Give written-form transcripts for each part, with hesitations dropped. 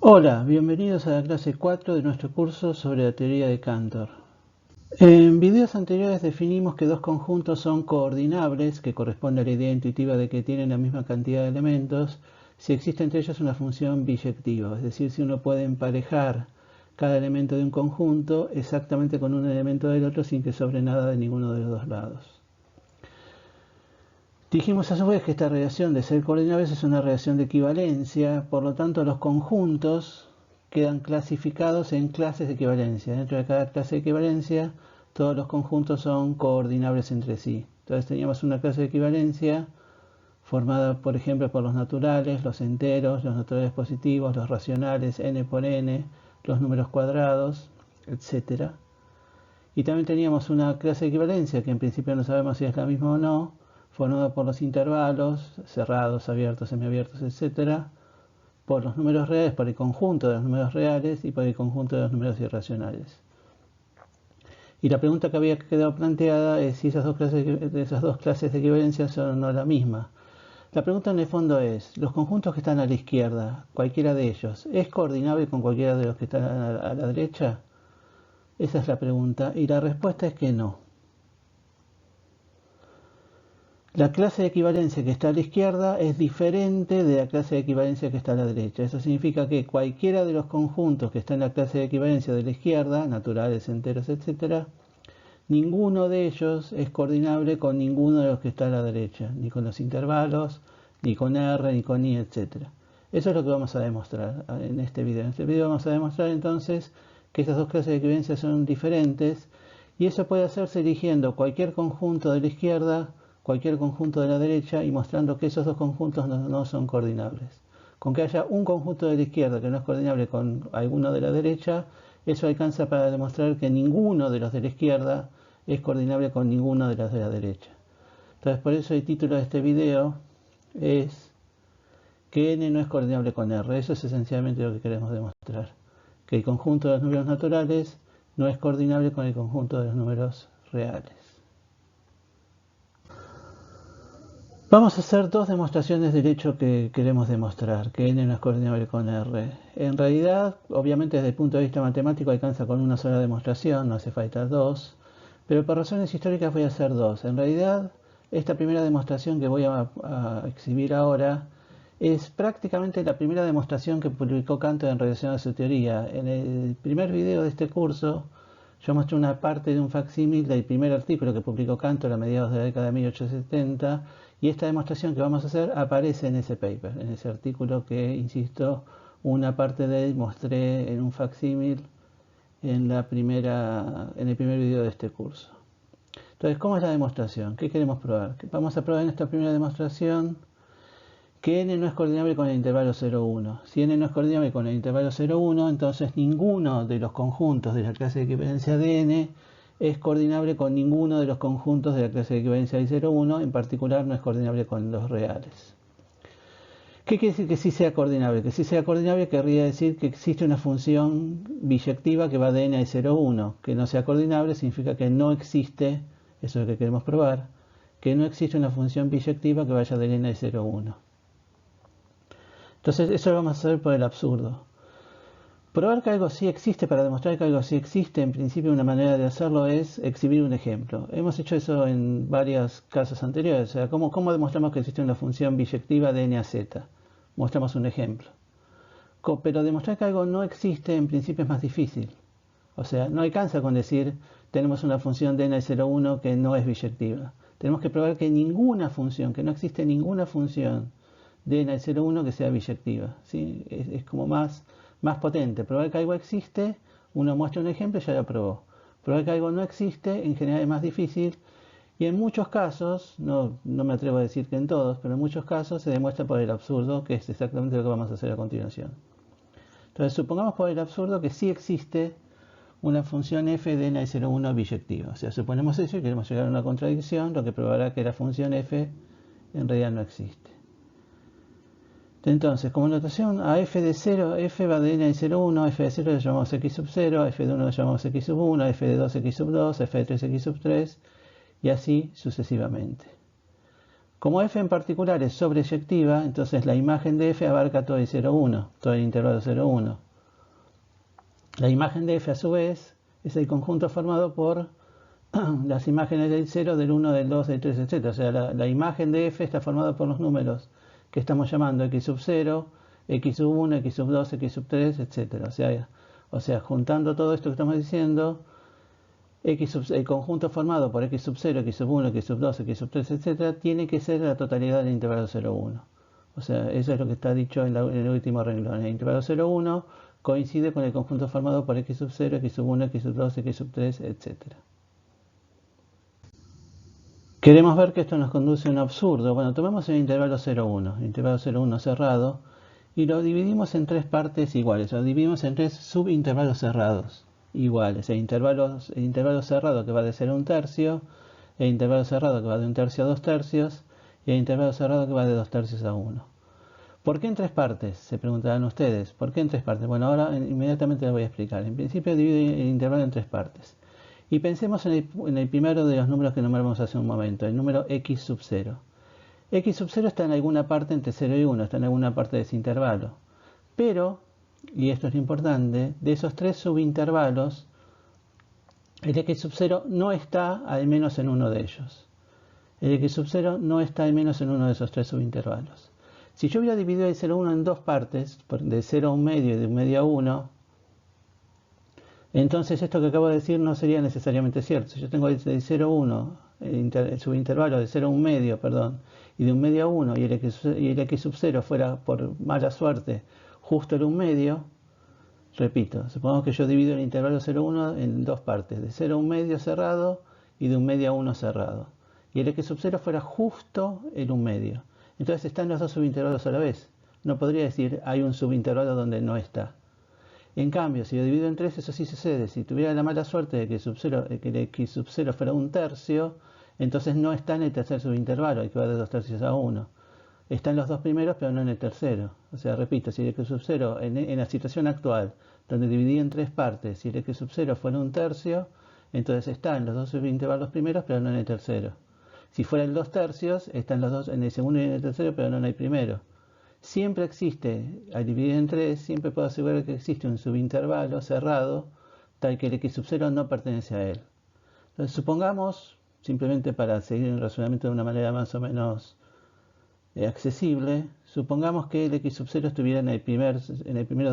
Hola, bienvenidos a la clase 4 de nuestro curso sobre la teoría de Cantor. En videos anteriores definimos que dos conjuntos son coordinables, que corresponde a la idea intuitiva de que tienen la misma cantidad de elementos, si existe entre ellos una función biyectiva, es decir, si uno puede emparejar cada elemento de un conjunto exactamente con un elemento del otro sin que sobre nada de ninguno de los dos lados. Dijimos a su vez que esta relación de ser coordinables es una relación de equivalencia, por lo tanto los conjuntos quedan clasificados en clases de equivalencia. Dentro de cada clase de equivalencia todos los conjuntos son coordinables entre sí. Entonces teníamos una clase de equivalencia formada por ejemplo por los naturales, los enteros, los naturales positivos, los racionales, n por n, los números cuadrados, etc. Y también teníamos una clase de equivalencia que en principio no sabemos si es la misma o no, formada por los intervalos, cerrados, abiertos, semiabiertos, etc., por los números reales, por el conjunto de los números reales y por el conjunto de los números irracionales. Y la pregunta que había quedado planteada es si esas dos clases de equivalencia son o no la misma. La pregunta en el fondo es, los conjuntos que están a la izquierda, cualquiera de ellos, ¿es coordinable con cualquiera de los que están a la derecha? Esa es la pregunta, y la respuesta es que no. La clase de equivalencia que está a la izquierda es diferente de la clase de equivalencia que está a la derecha. Eso significa que cualquiera de los conjuntos que está en la clase de equivalencia de la izquierda, naturales, enteros, etc., ninguno de ellos es coordinable con ninguno de los que está a la derecha, ni con los intervalos, ni con R, ni con I, etc. Eso es lo que vamos a demostrar en este video. En este video vamos a demostrar entonces que estas dos clases de equivalencia son diferentes y eso puede hacerse eligiendo cualquier conjunto de la izquierda, cualquier conjunto de la derecha y mostrando que esos dos conjuntos no son coordinables. Con que haya un conjunto de la izquierda que no es coordinable con alguno de la derecha, eso alcanza para demostrar que ninguno de los de la izquierda es coordinable con ninguno de los de la derecha. Entonces por eso el título de este video es que n no es coordinable con R. Eso es esencialmente lo que queremos demostrar. Que el conjunto de los números naturales no es coordinable con el conjunto de los números reales. Vamos a hacer dos demostraciones del hecho que queremos demostrar, que n no es coordinable con R. En realidad, obviamente desde el punto de vista matemático alcanza con una sola demostración, no hace falta dos, pero por razones históricas voy a hacer dos. En realidad, esta primera demostración que voy a exhibir ahora es prácticamente la primera demostración que publicó Cantor en relación a su teoría. En el primer video de este curso yo mostré una parte de un facsímil del primer artículo que publicó Cantor a mediados de la década de 1870 y esta demostración que vamos a hacer aparece en ese paper, en ese artículo que, insisto, una parte de él mostré en un facsímil en el primer video de este curso. Entonces, ¿cómo es la demostración? ¿Qué queremos probar? Vamos a probar en esta primera demostración que n no es coordinable con el intervalo 0,1. Si n no es coordinable con el intervalo 0,1, entonces ninguno de los conjuntos de la clase de equivalencia de n es coordinable con ninguno de los conjuntos de la clase de equivalencia de 0,1, en particular no es coordinable con los reales. ¿Qué quiere decir que sí sea coordinable? Que sí sea coordinable querría decir que existe una función biyectiva que va de n a 0,1. Que no sea coordinable significa que no existe, eso es lo que queremos probar, que no existe una función biyectiva que vaya de n a 0,1. Entonces eso lo vamos a hacer por el absurdo. Probar que algo sí existe, para demostrar que algo sí existe, en principio una manera de hacerlo es exhibir un ejemplo. Hemos hecho eso en varios casos anteriores. O sea, ¿cómo demostramos que existe una función biyectiva de n a z? Mostramos un ejemplo. Pero demostrar que algo no existe en principio es más difícil. O sea, no alcanza con decir tenemos una función de n a 0,1 que no es biyectiva. Tenemos que probar que ninguna función, que no existe ninguna función de n al 0,1 que sea biyectiva. ¿Sí? Es como más potente. Probar que algo existe, uno muestra un ejemplo y ya lo probó. Probar que algo no existe, en general es más difícil. Y en muchos casos, no me atrevo a decir que en todos, pero en muchos casos se demuestra por el absurdo, que es exactamente lo que vamos a hacer a continuación. Entonces, supongamos por el absurdo que sí existe una función f de n al 0,1 biyectiva. O sea, suponemos eso y queremos llegar a una contradicción, lo que probará que la función f en realidad no existe. Entonces, como notación, a f de 0, f va de n al 0,1, f de 0 lo llamamos x sub 0, a f de 1 lo llamamos x sub 1, a f de 2 x sub 2, a f de 3 x sub 3, y así sucesivamente. Como f en particular es sobreyectiva, entonces la imagen de f abarca todo el 0,1, todo el intervalo 0,1. La imagen de f a su vez es el conjunto formado por las imágenes del 0, del 1, del 2, del 3, etc. O sea, la imagen de f está formada por los números que estamos llamando x sub 0, x sub 1, x sub 2, x sub 3, etc. O sea, juntando todo esto que estamos diciendo, el conjunto formado por x sub 0, x sub 1, x sub 2, x sub 3, etc. tiene que ser la totalidad del intervalo 0,1. O sea, eso es lo que está dicho en el último renglón. El intervalo 0,1 coincide con el conjunto formado por x sub 0, x sub 1, x sub 2, x sub 3, etc. Queremos ver que esto nos conduce a un absurdo. Bueno, tomemos el intervalo 0,1, el intervalo 0,1 cerrado, y lo dividimos en tres partes iguales. Lo dividimos en tres subintervalos cerrados iguales. El intervalo cerrado que va de 0 a 1 tercio, el intervalo cerrado que va de 1 tercio a 2 tercios, y el intervalo cerrado que va de 2 tercios a 1. ¿Por qué en tres partes? Se preguntarán ustedes. ¿Por qué en tres partes? Bueno, ahora inmediatamente les voy a explicar. En principio divido el intervalo en tres partes. Y pensemos en el primero de los números que nombramos hace un momento, el número x sub 0. X sub 0 está en alguna parte entre 0 y 1, está en alguna parte de ese intervalo. Pero, y esto es lo importante, de esos tres subintervalos, el x sub 0 no está al menos en uno de ellos. El x sub 0 no está al menos en uno de esos tres subintervalos. Si yo hubiera dividido el 0,1 en dos partes, de 0 a 1 medio y de 1 medio a 1, entonces esto que acabo de decir no sería necesariamente cierto. Si yo tengo el 0,1, el subintervalo de 0 a 1 medio, perdón, y de 1 medio a 1, y el x sub 0 fuera por mala suerte justo el 1 medio, repito, supongamos que yo divido el intervalo 0,1 en dos partes, de 0 a 1 medio cerrado y de 1 medio a 1 cerrado, y el x sub 0 fuera justo el 1 medio. Entonces están los dos subintervalos a la vez. No podría decir hay un subintervalo donde no está. En cambio, si lo divido en 3, eso sí sucede. Si tuviera la mala suerte de que el x sub 0 fuera 1 tercio, entonces no está en el tercer subintervalo, el que va de 2 tercios a 1. Está en los dos primeros, pero no en el tercero. O sea, repito, si el x sub 0, en la situación actual, donde dividí en tres partes, si el x sub 0 fuera 1 tercio, entonces está en los dos subintervalos primeros, pero no en el tercero. Si fuera en 2 tercios, está en los dos, en el segundo y en el tercero, pero no en el primero. Siempre existe, al dividir en 3, siempre puedo asegurar que existe un subintervalo cerrado, tal que el x sub 0 no pertenece a él. Entonces, supongamos, simplemente para seguir el razonamiento de una manera más o menos accesible, supongamos que el x sub 0 estuviera en el primero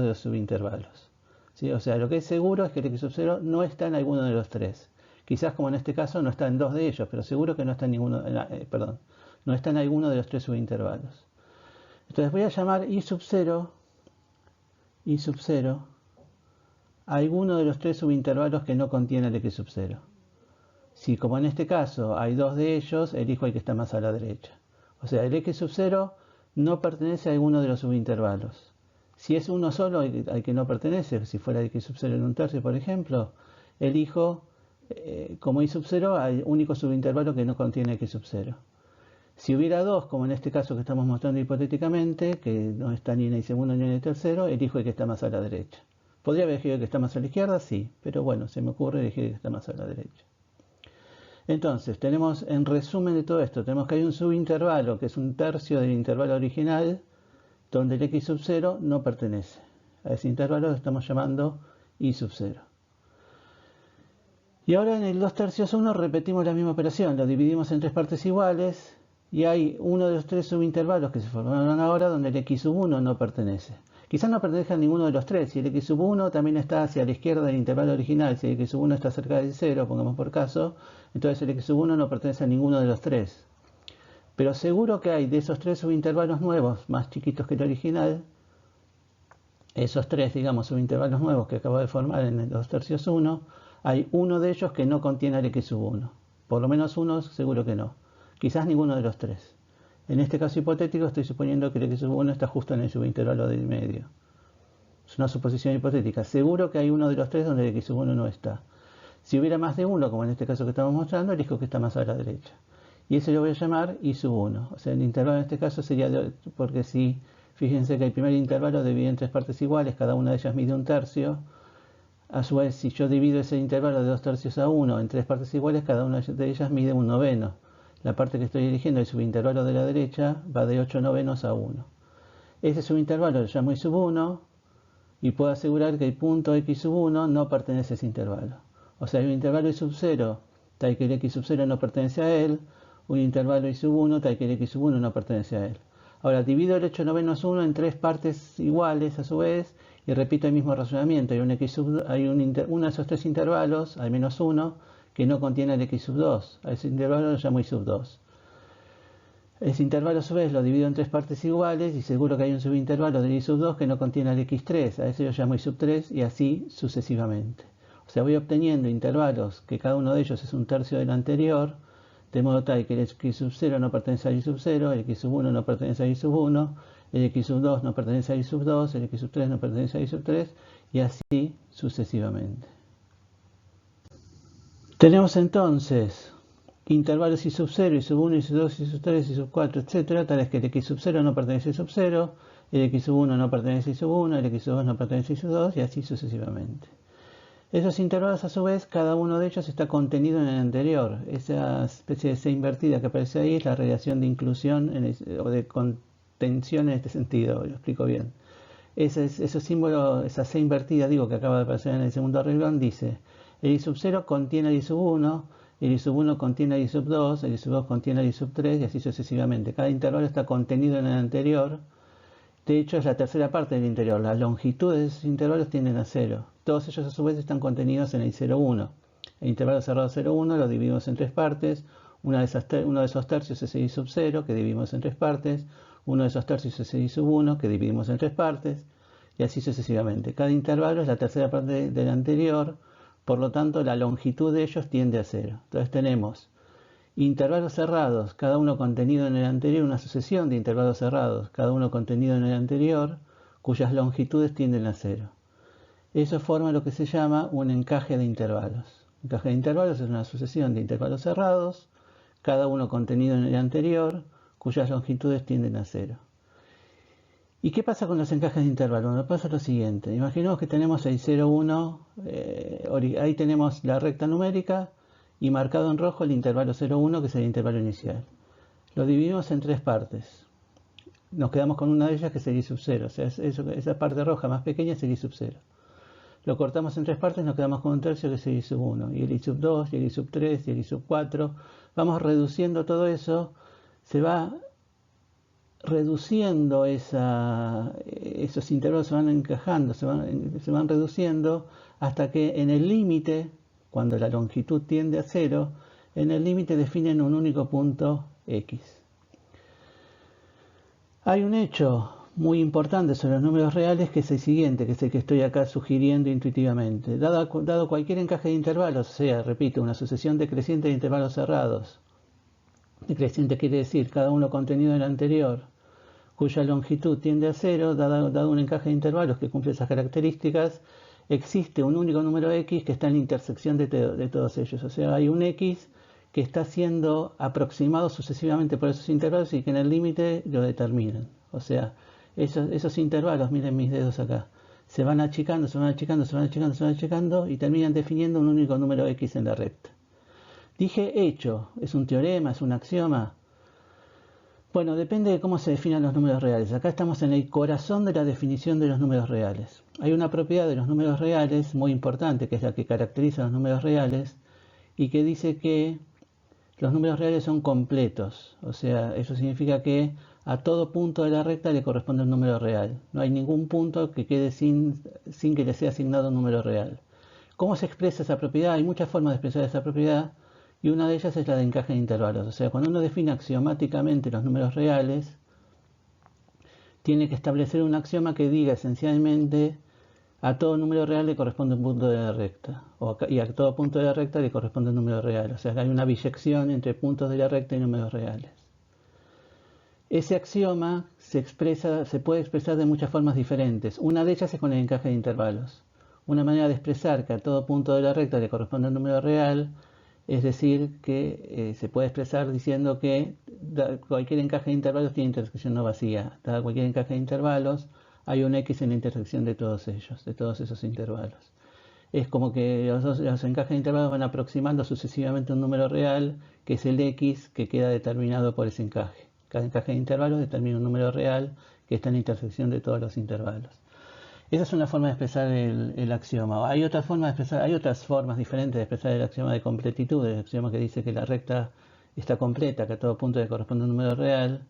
de los subintervalos. ¿Sí? O sea, lo que es seguro es que el x sub 0 no está en alguno de los tres. Quizás, como en este caso, no está en dos de ellos, pero seguro que no está en no está en alguno de los tres subintervalos. Entonces voy a llamar i sub 0 a alguno de los tres subintervalos que no contiene el x sub 0. Si, como en este caso, hay dos de ellos, elijo el que está más a la derecha. O sea, el x sub 0 no pertenece a alguno de los subintervalos. Si es uno solo al que no pertenece, si fuera el x sub 0 en 1 tercio, por ejemplo, elijo como i sub 0 al único subintervalo que no contiene x sub 0. Si hubiera dos, como en este caso que estamos mostrando hipotéticamente, que no está ni en el segundo ni en el tercero, elijo el que está más a la derecha. ¿Podría haber elegido el que está más a la izquierda? Sí, pero bueno, se me ocurre elegir el que está más a la derecha. Entonces, tenemos, en resumen de todo esto, tenemos que hay un subintervalo, que es un tercio del intervalo original, donde el x sub 0 no pertenece. A ese intervalo lo estamos llamando i sub 0. Y ahora en el 2 tercios 1 repetimos la misma operación, lo dividimos en tres partes iguales, y hay uno de los tres subintervalos que se formaron ahora donde el x sub 1 no pertenece. Quizás no pertenezca a ninguno de los tres. Si el x sub 1 también está hacia la izquierda del intervalo original, si el x sub 1 está cerca del 0, pongamos por caso, entonces el x sub 1 no pertenece a ninguno de los tres. Pero seguro que hay de esos tres subintervalos nuevos, más chiquitos que el original, esos tres, digamos, subintervalos nuevos que acabo de formar en el 2 tercios 1, hay uno de ellos que no contiene el x sub 1. Por lo menos uno seguro que no. Quizás ninguno de los tres. En este caso hipotético estoy suponiendo que el x sub 1 está justo en el subintervalo del medio. Es una suposición hipotética. Seguro que hay uno de los tres donde el x sub 1 no está. Si hubiera más de uno, como en este caso que estamos mostrando, elijo que está más a la derecha. Y eso lo voy a llamar i sub 1. O sea, el intervalo en este caso sería, porque si, fíjense que el primer intervalo divide en tres partes iguales, cada una de ellas mide 1 tercio. A su vez, si yo divido ese intervalo de 2 tercios a 1 en tres partes iguales, cada una de ellas mide 1 noveno. la parte que estoy eligiendo, el subintervalo de la derecha, va de 8/9 a 1. Ese subintervalo lo llamo I1 y puedo asegurar que el punto x1 no pertenece a ese intervalo. O sea, hay un intervalo I0 tal que el x0 no pertenece a él, un intervalo I1 tal que el x1 no pertenece a él. Ahora, divido el 8/1 en tres partes iguales a su vez y repito el mismo razonamiento. Hay uno de esos tres intervalos, al menos uno, que no contiene el x2. A ese intervalo lo llamo I2. Ese intervalo a su vez lo divido en tres partes iguales y seguro que hay un subintervalo del I2 que no contiene el x3. A ese lo llamo I3 y así sucesivamente. O sea, voy obteniendo intervalos que cada uno de ellos es un tercio del anterior, de modo tal que el x0 no pertenece al I0, el x1 no pertenece al I1, el x2 no pertenece al I2, el x3 no pertenece al I3 y así sucesivamente. Tenemos entonces intervalos I0, I1, I2, I3, I4, etc. Tales que el x0 no pertenece al I0, el x1 no pertenece al I1, el x2 no pertenece al I2 y así sucesivamente. Esos intervalos a su vez, cada uno de ellos está contenido en el anterior. Esa especie de C invertida que aparece ahí es la relación de inclusión o de contención en este sentido, lo explico bien. Ese símbolo, esa C invertida, digo, que acaba de aparecer en el segundo renglón, dice el I0 contiene el I1, el I1 contiene el I2, el I2 contiene el I3 y así sucesivamente. Cada intervalo está contenido en el anterior. De hecho, es la tercera parte del interior. Las longitudes de esos intervalos tienden a 0. Todos ellos a su vez están contenidos en el 0,1. El intervalo cerrado 0,1 lo dividimos en tres partes. Uno de esos tercios es el I0, que dividimos en tres partes. Uno de esos tercios es el I1, que dividimos en tres partes. Y así sucesivamente. Cada intervalo es la tercera parte del anterior. Por lo tanto, la longitud de ellos tiende a 0. Entonces tenemos intervalos cerrados, cada uno contenido en el anterior, una sucesión de intervalos cerrados, cada uno contenido en el anterior, cuyas longitudes tienden a 0. Eso forma lo que se llama un encaje de intervalos. Un encaje de intervalos es una sucesión de intervalos cerrados, cada uno contenido en el anterior, cuyas longitudes tienden a 0. ¿Y qué pasa con los encajes de intervalos? Bueno, pasa lo siguiente. Imaginemos que tenemos el 0, 1, ahí tenemos la recta numérica, y marcado en rojo el intervalo 0,1, que es el intervalo inicial. Lo dividimos en tres partes. Nos quedamos con una de ellas, que es el I0. O sea, esa parte roja más pequeña es el I0. Lo cortamos en tres partes, nos quedamos con un tercio, que es el I1. Y el I2, y el I3, y el I4. Vamos reduciendo todo eso. Se va reduciendo esos intervalos, se van encajando, se van reduciendo hasta que en el límite, cuando la longitud tiende a 0, en el límite definen un único punto X. Hay un hecho muy importante sobre los números reales que es el siguiente, que es el que estoy acá sugiriendo intuitivamente. Dado cualquier encaje de intervalos, o sea, repito, una sucesión decreciente de intervalos cerrados, decreciente quiere decir cada uno contenido en el anterior, cuya longitud tiende a 0, dado un encaje de intervalos que cumple esas características, existe un único número x que está en la intersección de todos ellos. O sea, hay un x que está siendo aproximado sucesivamente por esos intervalos y que en el límite lo determinan. O sea, esos intervalos, miren mis dedos acá, se van achicando, se van achicando, se van achicando, se van achicando y terminan definiendo un único número x en la recta. Dije hecho, ¿es un teorema, es un axioma? Bueno, depende de cómo se definan los números reales. Acá estamos en el corazón de la definición de los números reales. Hay una propiedad de los números reales muy importante, que es la que caracteriza a los números reales, y que dice que los números reales son completos. O sea, eso significa que a todo punto de la recta le corresponde un número real. No hay ningún punto que quede sin que le sea asignado un número real. ¿Cómo se expresa esa propiedad? Hay muchas formas de expresar esa propiedad. Y una de ellas es la de encaje de intervalos. O sea, cuando uno define axiomáticamente los números reales, tiene que establecer un axioma que diga esencialmente a todo número real le corresponde un punto de la recta. Y a todo punto de la recta le corresponde un número real. O sea, hay una biyección entre puntos de la recta y números reales. Ese axioma se puede expresar de muchas formas diferentes. Una de ellas es con el encaje de intervalos. Una manera de expresar que a todo punto de la recta le corresponde un número real, es decir, que se puede expresar diciendo que cualquier encaje de intervalos tiene intersección no vacía. Dado cualquier encaje de intervalos, hay un X en la intersección de todos ellos, de todos esos intervalos. es como que los encajes de intervalos van aproximando sucesivamente un número real, que es el x, que queda determinado por ese encaje. Cada encaje de intervalos determina un número real que está en la intersección de todos los intervalos. Esa es una forma de expresar el axioma. Hay otras formas diferentes de expresar el axioma de completitud, el axioma que dice que la recta está completa, que a todo punto le corresponde un número real.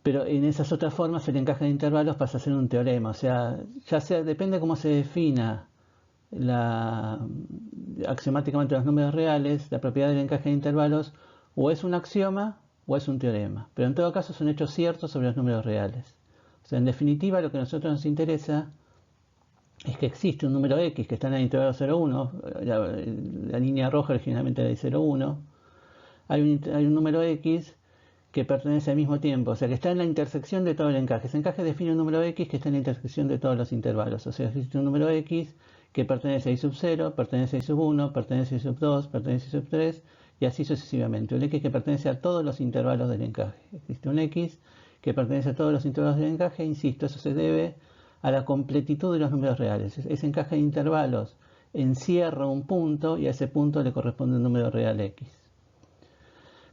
Pero en esas otras formas el encaje de intervalos pasa a ser un teorema. O sea, depende cómo se defina axiomáticamente los números reales, la propiedad del encaje de intervalos o es un axioma o es un teorema. Pero en todo caso son hechos ciertos sobre los números reales. O sea, en definitiva, lo que a nosotros nos interesa es que existe un número x que está en el intervalo 0,1, la línea roja originalmente era de 0,1, hay un número x que pertenece al mismo tiempo, o sea, que está en la intersección de todo el encaje. Ese encaje define un número x que está en la intersección de todos los intervalos, o sea, existe un número x que pertenece a i sub 0, pertenece a i sub 1, pertenece a i sub 2, pertenece a i sub 3, y así sucesivamente. Un x que pertenece a todos los intervalos del encaje. Existe un x que pertenece a todos los intervalos del encaje, insisto, eso se debe a la completitud de los números reales. Ese encaje de intervalos encierra un punto y a ese punto le corresponde un número real x.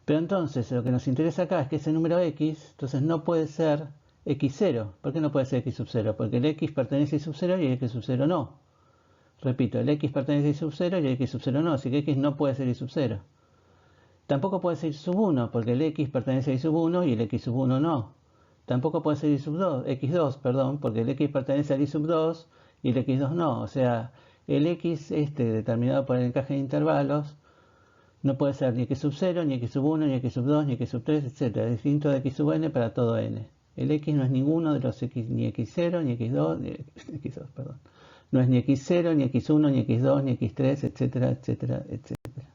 Pero entonces lo que nos interesa acá es que ese número x, entonces no puede ser x0. ¿Por qué no puede ser x sub 0? Porque el x pertenece a y sub 0 y el x sub 0 no. Repito, el x pertenece a y sub 0 y el x sub 0 no, así que x no puede ser y sub 0. Tampoco puede ser y sub 1, porque el x pertenece a y sub 1 y el x sub 1 no. Tampoco puede ser x2, porque el x pertenece al y sub 2 y el x2 no. O sea, el x determinado por el encaje de intervalos no puede ser ni x sub 0, ni x sub 1, ni x sub 2, ni x sub 3, etc. Es distinto de x sub n para todo n. El x no es ninguno de los x, ni x0, ni x2, ni x2, perdón. No es ni x0, ni x1, ni x2, ni x3, etcétera, etcétera, etcétera.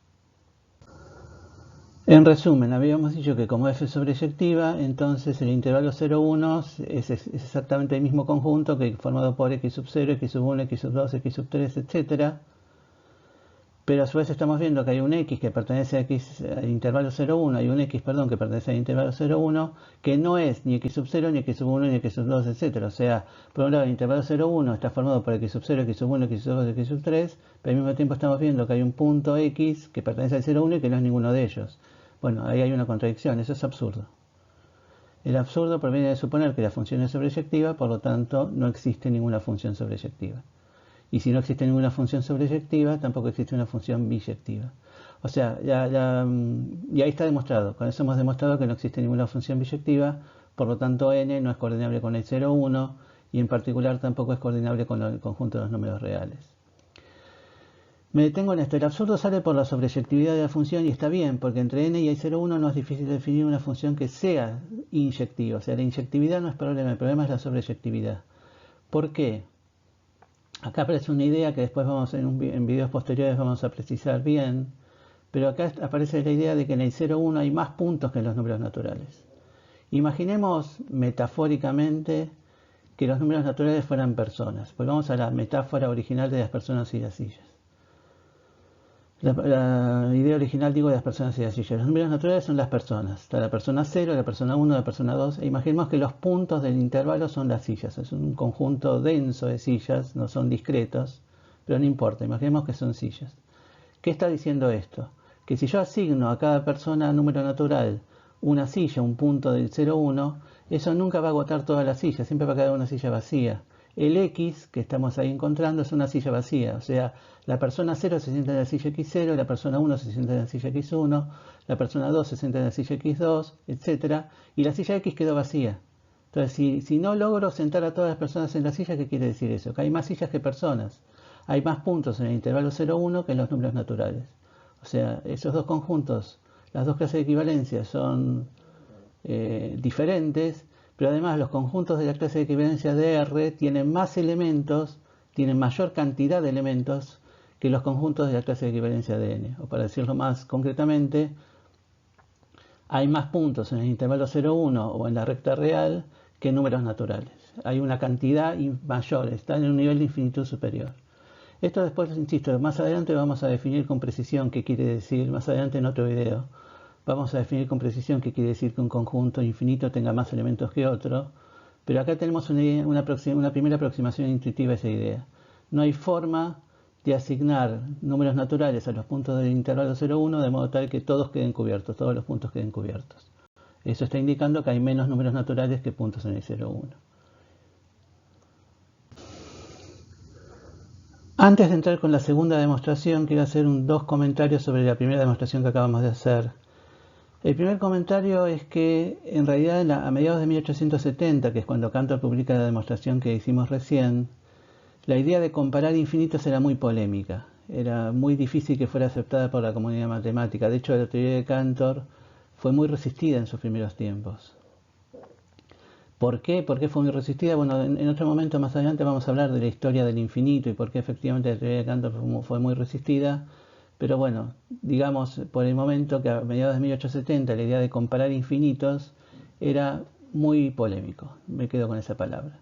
En resumen, habíamos dicho que como f es sobreyectiva, entonces el intervalo 0,1 es exactamente el mismo conjunto que formado por x sub 0, x sub 1, x sub 2, x sub 3, etc. Pero a su vez estamos viendo que hay un x que pertenece al intervalo 0,1 y un x, que pertenece al intervalo 0,1 que no es ni x sub 0, ni x sub 1, ni x sub 2, etc. O sea, por un lado el intervalo 0,1 está formado por x sub 0, x sub 1, x sub 2, x sub 3, pero al mismo tiempo estamos viendo que hay un punto x que pertenece al 0,1 y que no es ninguno de ellos. Bueno, ahí hay una contradicción, eso es absurdo. El absurdo proviene de suponer que la función es sobreyectiva, por lo tanto no existe ninguna función sobreyectiva. Y si no existe ninguna función sobreyectiva, tampoco existe una función biyectiva. O sea, y ahí está demostrado. Con eso hemos demostrado que no existe ninguna función biyectiva, por lo tanto n no es coordinable con el 0, 1, y en particular tampoco es coordinable con el conjunto de los números reales. Me detengo en esto. El absurdo sale por la sobreyectividad de la función y está bien, porque entre n y i 0,1 no es difícil definir una función que sea inyectiva. O sea, la inyectividad no es problema, el problema es la sobreyectividad. ¿Por qué? Acá aparece una idea que después en videos posteriores vamos a precisar bien, pero acá aparece la idea de que en el 0,1 hay más puntos que en los números naturales. Imaginemos metafóricamente que los números naturales fueran personas. Volvamos a la metáfora original de las personas y las sillas. La idea original, digo, de las personas y las sillas. Los números naturales son las personas. Está la persona 0, la persona 1, la persona 2. E imaginemos que los puntos del intervalo son las sillas. Es un conjunto denso de sillas, no son discretos, pero no importa. Imaginemos que son sillas. ¿Qué está diciendo esto? Que si yo asigno a cada persona número natural una silla, un punto del 0, 1, eso nunca va a agotar todas las sillas. Siempre va a quedar una silla vacía. El x que estamos ahí encontrando es una silla vacía, o sea, la persona 0 se sienta en la silla x0, la persona 1 se sienta en la silla x1, la persona 2 se sienta en la silla x2, etc. Y la silla x quedó vacía. Entonces, si no logro sentar a todas las personas en la silla, ¿qué quiere decir eso? Que hay más sillas que personas. Hay más puntos en el intervalo 0,1 que en los números naturales. O sea, esos dos conjuntos, las dos clases de equivalencia son diferentes, pero además los conjuntos de la clase de equivalencia de R tienen más elementos, tienen mayor cantidad de elementos que los conjuntos de la clase de equivalencia de N. O para decirlo más concretamente, hay más puntos en el intervalo 0,1 o en la recta real que números naturales. Hay una cantidad mayor, está en un nivel de infinitud superior. Esto después, insisto, más adelante vamos a definir con precisión qué quiere decir, más adelante en otro video. Vamos a definir con precisión qué quiere decir que un conjunto infinito tenga más elementos que otro, pero acá tenemos una primera aproximación intuitiva a esa idea. no hay forma de asignar números naturales a los puntos del intervalo 0,1 de modo tal que todos queden cubiertos, todos los puntos queden cubiertos. Eso está indicando que hay menos números naturales que puntos en el 0,1. Antes de entrar con la segunda demostración, quiero hacer dos comentarios sobre la primera demostración que acabamos de hacer. El primer comentario es que en realidad a mediados de 1870, que es cuando Cantor publica la demostración que hicimos recién, la idea de comparar infinitos era muy polémica. Era muy difícil que fuera aceptada por la comunidad matemática. De hecho, la teoría de Cantor fue muy resistida en sus primeros tiempos. ¿Por qué? ¿Por qué fue muy resistida? Bueno, en otro momento más adelante vamos a hablar de la historia del infinito y por qué efectivamente la teoría de Cantor fue muy resistida. Pero bueno, digamos por el momento que a mediados de 1870 la idea de comparar infinitos era muy polémico. Me quedo con esa palabra.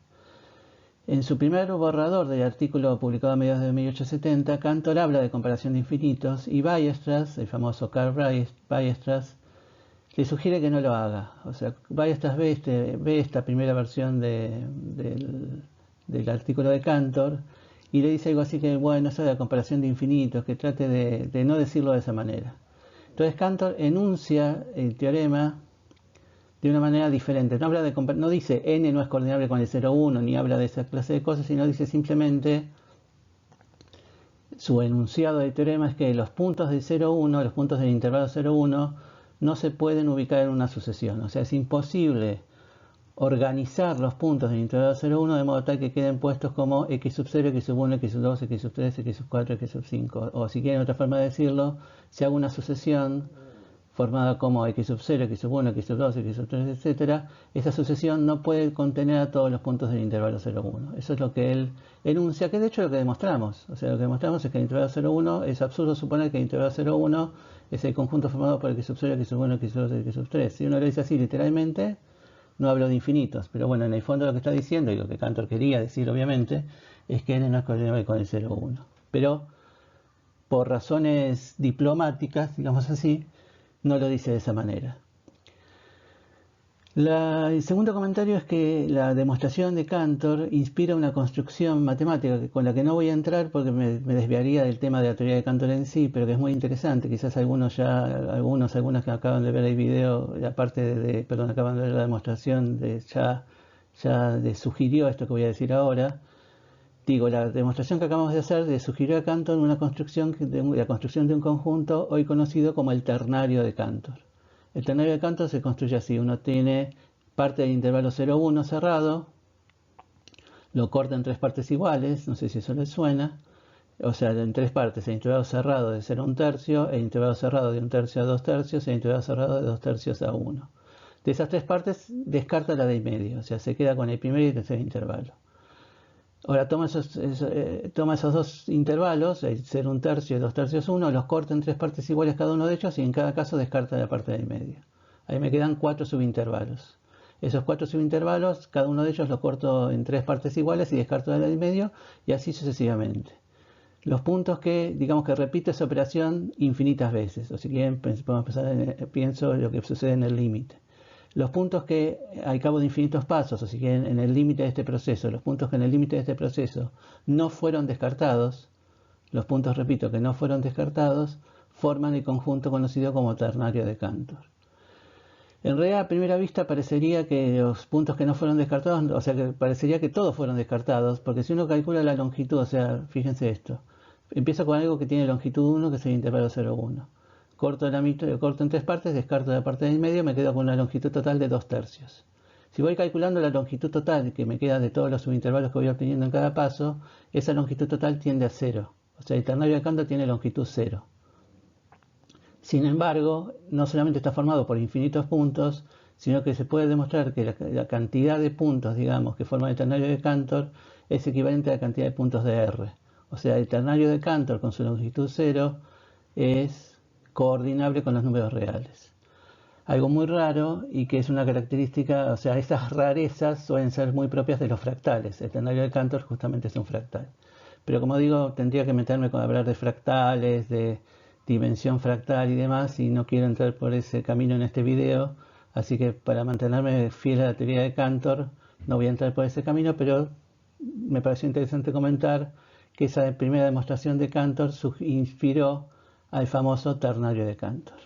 En su primer borrador del artículo publicado a mediados de 1870, Cantor habla de comparación de infinitos y Weierstrass, el famoso Karl Weierstrass, le sugiere que no lo haga. O sea, Weierstrass ve esta primera versión del artículo de Cantor y le dice algo así que, bueno, eso de la comparación de infinitos, que trate de no decirlo de esa manera. Entonces Cantor enuncia el teorema de una manera diferente. No dice n no es coordinable con el 0,1, ni habla de esa clase de cosas, sino dice simplemente, su enunciado del teorema es que los puntos del 0,1, los puntos del intervalo 0,1, no se pueden ubicar en una sucesión. O sea, es imposible organizar los puntos del intervalo 0,1 de modo tal que queden puestos como x sub 0, x sub 1, x sub 2, x sub 3, x sub 4, x sub 5. O si quieren otra forma de decirlo, si hago una sucesión formada como x sub 0, x sub 1, x sub 2, x sub 3, etc., esa sucesión no puede contener a todos los puntos del intervalo 0,1. Eso es lo que él enuncia, que de hecho es lo que demostramos. O sea, lo que demostramos es que el intervalo 0,1 es absurdo suponer que el intervalo 0,1 es el conjunto formado por x sub 0, x sub 1, x sub 2, x sub 3. Si uno lo dice así literalmente, no hablo de infinitos, pero bueno, en el fondo lo que está diciendo, y lo que Cantor quería decir obviamente, es que n no es coordinable con el 0,1. Pero por razones diplomáticas, digamos así, no lo dice de esa manera. El segundo comentario es que la demostración de Cantor inspira una construcción matemática con la que no voy a entrar porque me desviaría del tema de la teoría de Cantor en sí, pero que es muy interesante. Quizás algunas que acaban de ver el video, acaban de ver la demostración, ya sugirió esto que voy a decir ahora. Digo, la demostración que acabamos de hacer sugirió a Cantor la construcción de un conjunto hoy conocido como el ternario de Cantor. El ternario de Cantor se construye así. Uno tiene parte del intervalo 0,1 cerrado, lo corta en tres partes iguales, no sé si eso les suena, o sea, en tres partes, el intervalo cerrado de 0 a 1/3, el intervalo cerrado de 1/3 a 2/3, el intervalo cerrado de 2/3 a 1. De esas tres partes descarta la del medio, o sea, se queda con el primer y el tercer intervalo. Ahora toma esos dos intervalos, el 0 1/3 y el 2/3 1, los corta en tres partes iguales cada uno de ellos y en cada caso descarta la parte del medio. Ahí me quedan 4 subintervalos. Esos 4 subintervalos, cada uno de ellos lo corto en tres partes iguales y descarto la del medio y así sucesivamente. Los puntos digamos que repito esa operación infinitas veces, o si quieren pienso lo que sucede en el límite. Los puntos que al cabo de infinitos pasos, o si quieren en el límite de este proceso, los puntos que en el límite de este proceso no fueron descartados, los puntos, repito, que no fueron descartados, forman el conjunto conocido como ternario de Cantor. En realidad, a primera vista parecería que los puntos que no fueron descartados, o sea, que parecería que todos fueron descartados, porque si uno calcula la longitud, o sea, fíjense esto, empiezo con algo que tiene longitud 1, que es el intervalo 0,1. Corto en tres partes, descarto la parte del medio, me quedo con una longitud total de 2/3. Si voy calculando la longitud total que me queda de todos los subintervalos que voy obteniendo en cada paso, esa longitud total tiende a 0. O sea, el ternario de Cantor tiene longitud 0. Sin embargo, no solamente está formado por infinitos puntos, sino que se puede demostrar que la cantidad de puntos, digamos, que forman el ternario de Cantor es equivalente a la cantidad de puntos de R. O sea, el ternario de Cantor con su longitud 0 es coordinable con los números reales. Algo muy raro y que es una característica, o sea, esas rarezas suelen ser muy propias de los fractales. El ternario de Cantor justamente es un fractal. Pero como digo, tendría que meterme con hablar de fractales, de dimensión fractal y demás, y no quiero entrar por ese camino en este video, así que para mantenerme fiel a la teoría de Cantor, no voy a entrar por ese camino, pero me pareció interesante comentar que esa primera demostración de Cantor inspiró al famoso ternario de Cantor.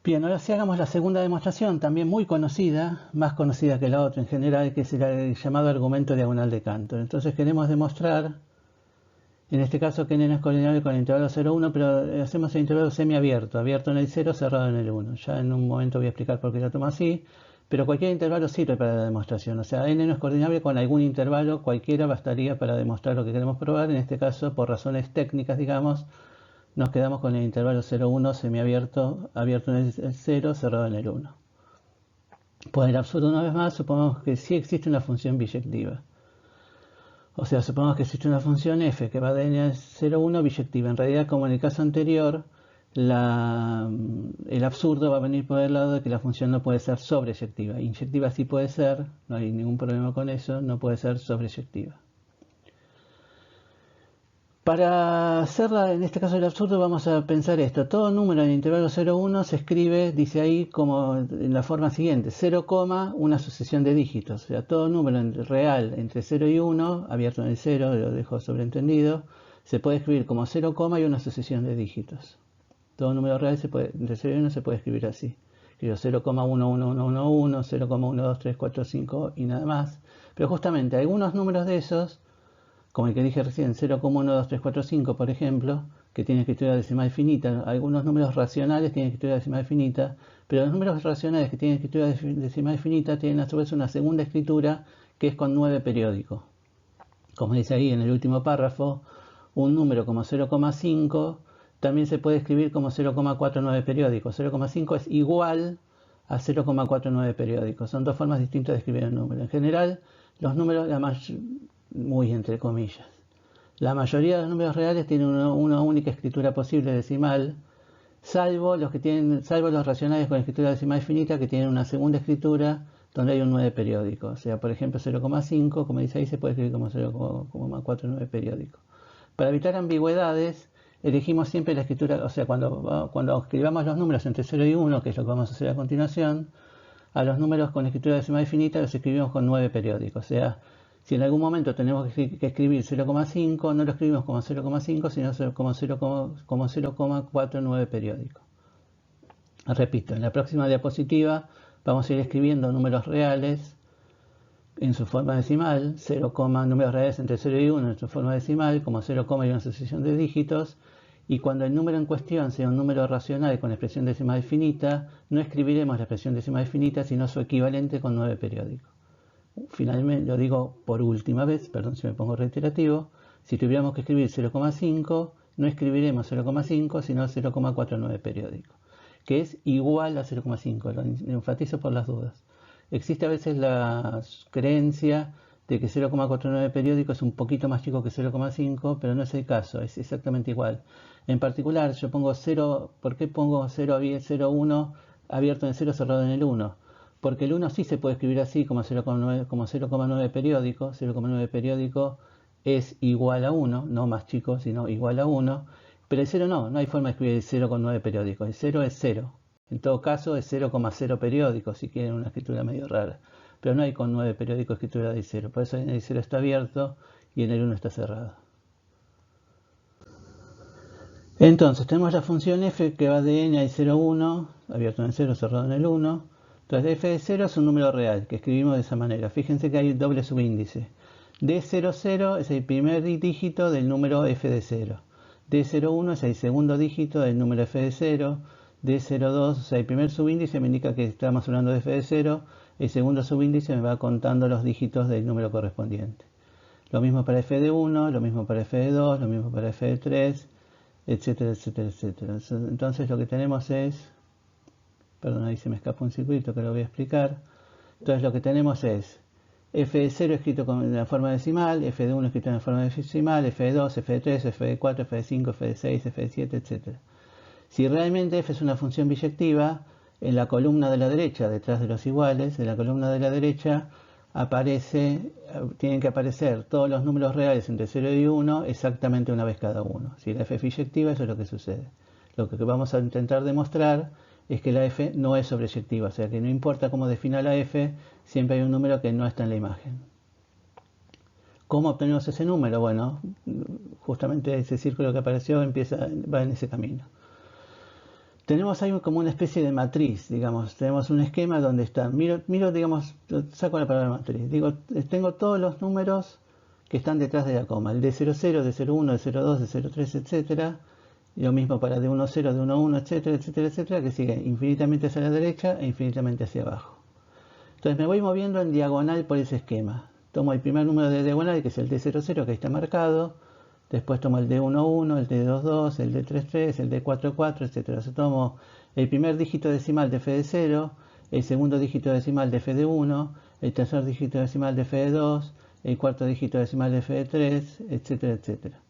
Bien, ahora sí hagamos la segunda demostración, también muy conocida, más conocida que la otra en general, que es el llamado argumento diagonal de Cantor. Entonces queremos demostrar, en este caso, que n no es coordinable con el intervalo 0,1, pero hacemos el intervalo semiabierto, abierto en el 0, cerrado en el 1. Ya en un momento voy a explicar por qué lo tomo así, pero cualquier intervalo sirve para la demostración. O sea, n no es coordinable con algún intervalo, cualquiera bastaría para demostrar lo que queremos probar. En este caso, por razones técnicas, digamos, nos quedamos con el intervalo 0,1 semiabierto, abierto en el 0, cerrado en el 1. Por el absurdo, una vez más, supongamos que sí existe una función biyectiva. O sea, supongamos que existe una función f que va de n a 0,1 biyectiva. En realidad, como en el caso anterior, el absurdo va a venir por el lado de que la función no puede ser sobreyectiva. Inyectiva sí puede ser, no hay ningún problema con eso, no puede ser sobreyectiva. Para hacerla, en este caso el absurdo, vamos a pensar esto. Todo número en el intervalo 0,1 se escribe, dice ahí, como en la forma siguiente. 0, una sucesión de dígitos. O sea, todo número real entre 0 y 1, abierto en el 0, lo dejo sobreentendido, se puede escribir como 0, y una sucesión de dígitos. Todo número real entre 0 y 1 se puede escribir así. Escribo 0,11111, 0,12345 y nada más. Pero justamente algunos números de esos, como el que dije recién, 0,12345, por ejemplo, que tiene escritura decimal finita. Algunos números racionales tienen escritura decimal finita, pero los números racionales que tienen escritura decimal finita tienen a su vez una segunda escritura que es con 9 periódico. Como dice ahí en el último párrafo, un número como 0,5 también se puede escribir como 0,49 periódico. 0,5 es igual a 0,49 periódico. Son dos formas distintas de escribir el número. En general, los números, muy entre comillas, la mayoría de los números reales tienen una única escritura posible decimal, salvo los racionales con escritura decimal finita, que tienen una segunda escritura donde hay un 9 periódico. O sea, por ejemplo, 0,5, como dice ahí, se puede escribir como 0,49 periódico. Para evitar ambigüedades, elegimos siempre la escritura, o sea, cuando escribamos los números entre 0 y 1, que es lo que vamos a hacer a continuación, a los números con escritura decimal finita los escribimos con 9 periódicos. O sea, si en algún momento tenemos que escribir 0,5, no lo escribimos como 0,5, sino como 0,49 periódico. Repito, en la próxima diapositiva vamos a ir escribiendo números reales en su forma decimal, números reales entre 0 y 1 en su forma decimal, como 0, y una sucesión de dígitos, y cuando el número en cuestión sea un número racional con expresión decimal finita, no escribiremos la expresión decimal finita, sino su equivalente con 9 periódicos. Finalmente, lo digo por última vez, perdón si me pongo reiterativo, si tuviéramos que escribir 0,5, no escribiremos 0,5, sino 0,49 periódico, que es igual a 0,5, lo enfatizo por las dudas. Existe a veces la creencia de que 0,49 periódico es un poquito más chico que 0,5, pero no es el caso, es exactamente igual. En particular, yo pongo 0, ¿por qué pongo 0,1 abierto en el 0, cerrado en el 1? Porque el 1 sí se puede escribir así como 0,9 periódico. 0,9 periódico es igual a 1, no más chico, sino igual a 1. Pero el 0 no hay forma de escribir el 0,9 periódico. El 0 es 0. En todo caso es 0,0 periódico, si quieren una escritura medio rara. Pero no hay con 9 periódico escritura de 0. Por eso en el 0 está abierto y en el 1 está cerrado. Entonces tenemos la función f que va de n a 0,1, abierto en el 0, cerrado en el 1. Entonces f de 0 es un número real, que escribimos de esa manera. Fíjense que hay doble subíndice. D00 es el primer dígito del número f de 0. D01 es el segundo dígito del número f de 0. D02, o sea, el primer subíndice me indica que estamos hablando de f de 0. El segundo subíndice me va contando los dígitos del número correspondiente. Lo mismo para f de 1, lo mismo para f de 2, lo mismo para f de 3, etcétera, etcétera, etcétera. Entonces lo que tenemos es... Perdón, ahí se me escapa un circuito que lo voy a explicar. Entonces lo que tenemos es f de 0 escrito en la forma decimal, f de 1 escrito en la forma decimal, f de 2, f de 3, f de 4, f de 5, f de 6, f de 7, etc. Si realmente f es una función biyectiva, en la columna de la derecha, detrás de los iguales, en la columna de la derecha tienen que aparecer todos los números reales entre 0 y 1 exactamente una vez cada uno. Si la f es biyectiva, eso es lo que sucede. Lo que vamos a intentar demostrar es que la f no es sobreyectiva, o sea que no importa cómo defina la f, siempre hay un número que no está en la imagen. ¿Cómo obtenemos ese número? Bueno, justamente ese círculo que apareció va en ese camino. Tenemos ahí como una especie de matriz, digamos, tenemos un esquema donde está, digamos, saco la palabra matriz, digo, tengo todos los números que están detrás de la coma, el de 00, de 01, de 02, de 03, etcétera, y lo mismo para de 10, de 11, etcétera, etcétera, etcétera, que sigue infinitamente hacia la derecha e infinitamente hacia abajo. Entonces me voy moviendo en diagonal por ese esquema. Tomo el primer número de diagonal, que es el D00, que ahí está marcado. Después tomo el D11, el D22, el D33, el D44, etc. O sea, tomo el primer dígito decimal de f de 0, el segundo dígito decimal de f de 1, el tercer dígito decimal de f de 2, el cuarto dígito decimal de f de 3, etcétera, etcétera.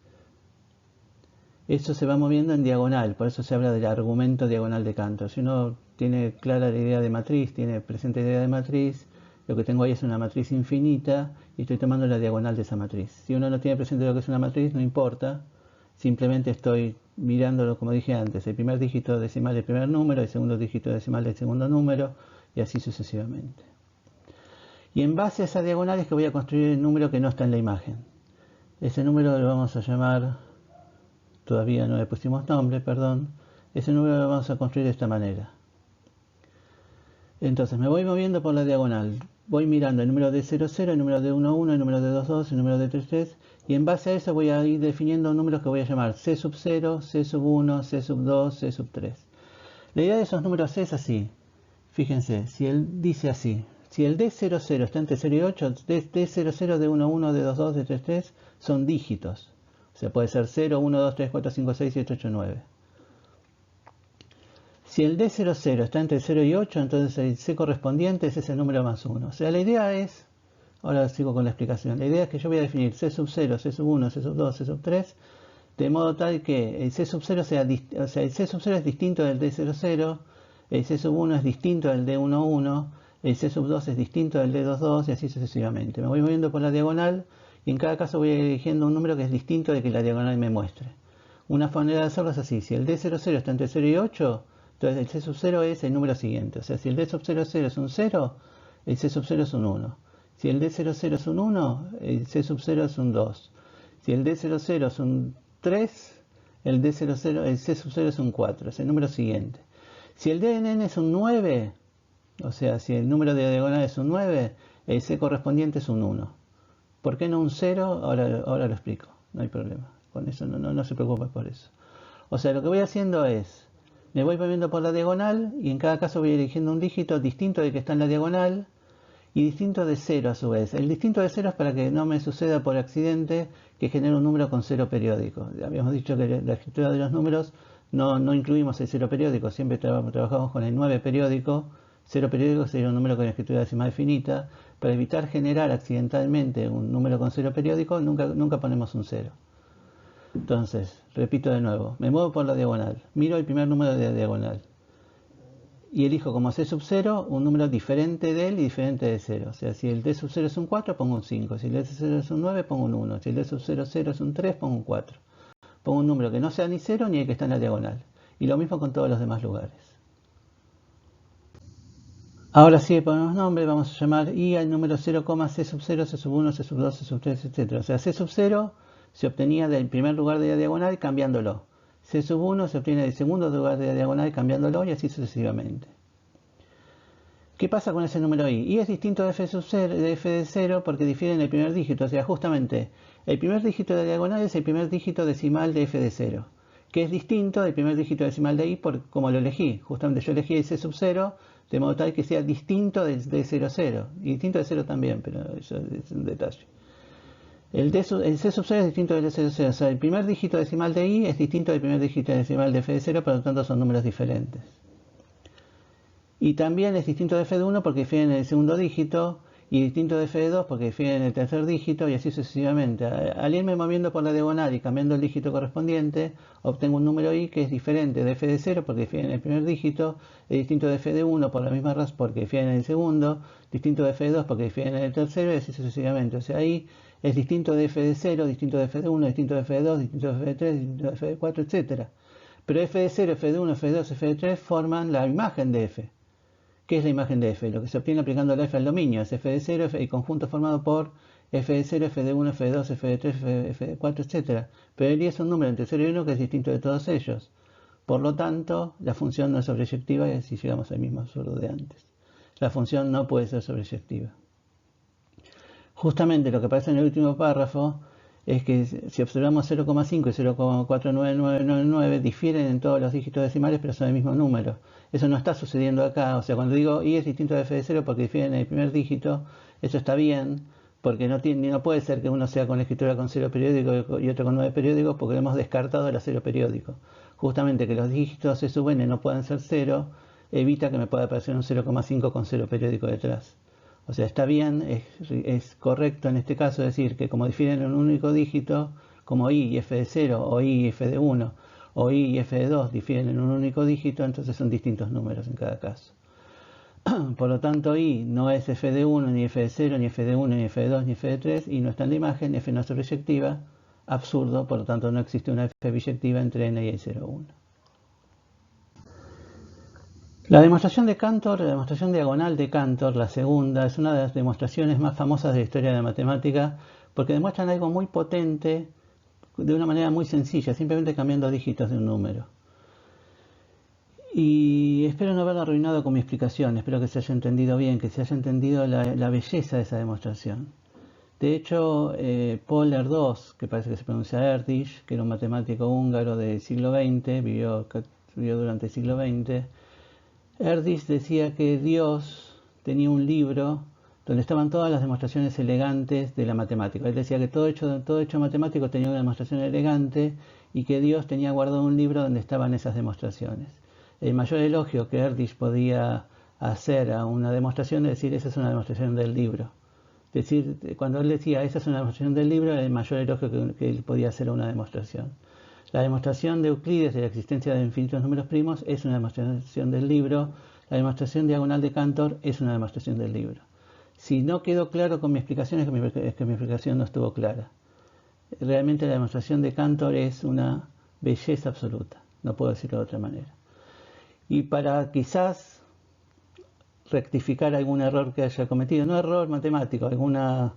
Eso se va moviendo en diagonal, por eso se habla del argumento diagonal de Cantor. Si uno tiene clara la idea de matriz, tiene presente la idea de matriz, lo que tengo ahí es una matriz infinita y estoy tomando la diagonal de esa matriz. Si uno no tiene presente lo que es una matriz, no importa, simplemente estoy mirándolo como dije antes, el primer dígito decimal del primer número, el segundo dígito decimal del segundo número y así sucesivamente. Y en base a esa diagonal es que voy a construir el número que no está en la imagen. Ese número lo vamos a llamar, todavía no le pusimos nombre, perdón, ese número lo vamos a construir de esta manera. Entonces me voy moviendo por la diagonal, voy mirando el número de 00, el número de 11, el número de 22, el número de 33 y en base a eso voy a ir definiendo números que voy a llamar C sub 0, C sub 1, C sub 2, C sub 3. La idea de esos números es así, fíjense, si él dice así, si el D00 está entre 0 y 8, D00, D11, D22, D33 son dígitos, o sea puede ser 0, 1, 2, 3, 4, 5, 6, 7, 8, 9. Si el D00 está entre 0 y 8, entonces el C correspondiente es ese número más 1. O sea, la idea es, ahora sigo con la explicación, la idea es que yo voy a definir C sub 0, C sub 1, C sub 2, C sub 3, de modo tal que el C sub 0 el C sub 0 es distinto del D00, el C sub 1 es distinto del D11, el C sub 2 es distinto del D22 y así sucesivamente. Me voy moviendo por la diagonal y en cada caso voy eligiendo un número que es distinto de que la diagonal me muestre. Una manera de hacerlo es así, si el D00 está entre 0 y 8, entonces el C sub 0 es el número siguiente. O sea, si el D sub 00 es un 0, el C sub 0 es un 1. Si el D00 es un 1, el C sub 0 es un 2. Si el D00 es un 3, el C sub 0 es un 4. Es el número siguiente. Si el DNN es un 9, o sea, si el número de diagonal es un 9, el C correspondiente es un 1. ¿Por qué no un 0? Ahora lo explico. No hay problema. Con eso no se preocupe por eso. O sea, lo que voy haciendo es, me voy moviendo por la diagonal y en cada caso voy eligiendo un dígito distinto del que está en la diagonal y distinto de 0 a su vez. El distinto de 0 es para que no me suceda por accidente que genere un número con 0 periódico. Habíamos dicho que la escritura de los números no incluimos el 0 periódico, siempre trabajamos con el 9 periódico. 0 periódico sería un número con escritura decimal finita. Para evitar generar accidentalmente un número con 0 periódico, nunca ponemos un 0. Entonces, repito de nuevo, me muevo por la diagonal, miro el primer número de la diagonal y elijo como C sub 0 un número diferente de él y diferente de 0. O sea, si el D sub 0 es un 4, pongo un 5. Si el D sub 0 es un 9, pongo un 1. Si el D sub 0 es un 3, pongo un 4. Pongo un número que no sea ni 0 ni el que está en la diagonal. Y lo mismo con todos los demás lugares. Ahora sí le ponemos nombre, vamos a llamar I al número 0, C sub 0, C sub 1, C sub 2, C sub 3, etc. O sea, C sub 0 se obtenía del primer lugar de la diagonal cambiándolo. C sub 1 se obtiene del segundo lugar de la diagonal cambiándolo y así sucesivamente. ¿Qué pasa con ese número I? I es distinto de f de 0 porque difiere en el primer dígito. O sea, justamente el primer dígito de la diagonal es el primer dígito decimal de f de 0, que es distinto del primer dígito decimal de I por como lo elegí. Justamente yo elegí el C sub 0 de modo tal que sea distinto del D00 y distinto de 0 también, pero eso es un detalle. El C sub 0 es distinto del D00, o sea, el primer dígito decimal de I es distinto del primer dígito decimal de f de 0, por lo tanto son números diferentes. Y también es distinto de f de 1 porque difieren en el segundo dígito, y distinto de f de 2 porque difieren en el tercer dígito, y así sucesivamente. Al irme moviendo por la diagonal y cambiando el dígito correspondiente, obtengo un número I que es diferente de f de 0 porque difiere en el primer dígito, es distinto de f de 1 por la misma razón porque difieren en el segundo, distinto de f de 2 porque difieren en el tercero, y así sucesivamente. O sea, ahí es distinto de f de 0, distinto de f de 1, distinto de f de 2, distinto de f de 3, distinto de f de 4, etc. Pero f de 0, f de 1, f de 2, f de 3 forman la imagen de f. ¿Qué es la imagen de f? Lo que se obtiene aplicando la f al dominio es f de 0, el conjunto formado por f de 0, f de 1, f de 2, f de 3, f de 4, etc. Pero el i es un número entre 0 y 1 que es distinto de todos ellos. Por lo tanto, la función no es sobreyectiva y así llegamos al mismo absurdo de antes. La función no puede ser sobreyectiva. Justamente lo que aparece en el último párrafo es que si observamos 0,5 y 0,49999 difieren en todos los dígitos decimales, pero son el mismo número. Eso no está sucediendo acá. O sea, cuando digo i es distinto de f de 0 porque difieren en el primer dígito, eso está bien, porque no puede ser que uno sea con la escritura con 0 periódico y otro con 9 periódicos, porque hemos descartado el 0 periódico. Justamente que los dígitos s sub n no puedan ser 0 evita que me pueda aparecer un 0,5 con 0 periódico detrás. O sea, está bien, es correcto en este caso decir que como difieren en un único dígito, como i y f de 0, o i y f de 1, o i y f de 2 difieren en un único dígito, entonces son distintos números en cada caso. Por lo tanto, i no es f de 1, ni f de 0, ni f de 1, ni f de 2, ni f de 3, y no está en la imagen, f no es sobreyectiva, absurdo, por lo tanto no existe una f biyectiva entre n y el 0, 1. La demostración de Cantor, la demostración diagonal de Cantor, la segunda, es una de las demostraciones más famosas de la historia de la matemática porque demuestran algo muy potente de una manera muy sencilla, simplemente cambiando dígitos de un número. Y espero no haberla arruinado con mi explicación, espero que se haya entendido bien, que se haya entendido la belleza de esa demostración. De hecho, Paul Erdős, que parece que se pronuncia Erdős, que era un matemático húngaro del siglo XX, vivió durante el siglo XX, Erdős decía que Dios tenía un libro donde estaban todas las demostraciones elegantes de la matemática. Él decía que todo hecho matemático tenía una demostración elegante y que Dios tenía guardado un libro donde estaban esas demostraciones. El mayor elogio que Erdős podía hacer a una demostración es decir, esa es una demostración del libro. Es decir, cuando él decía, esa es una demostración del libro, era el mayor elogio que él podía hacer a una demostración. La demostración de Euclides de la existencia de infinitos números primos es una demostración del libro. La demostración diagonal de Cantor es una demostración del libro. Si no quedó claro con mi explicación es que mi explicación no estuvo clara. Realmente la demostración de Cantor es una belleza absoluta. No puedo decirlo de otra manera. Y para quizás rectificar algún error que haya cometido, no error matemático, alguna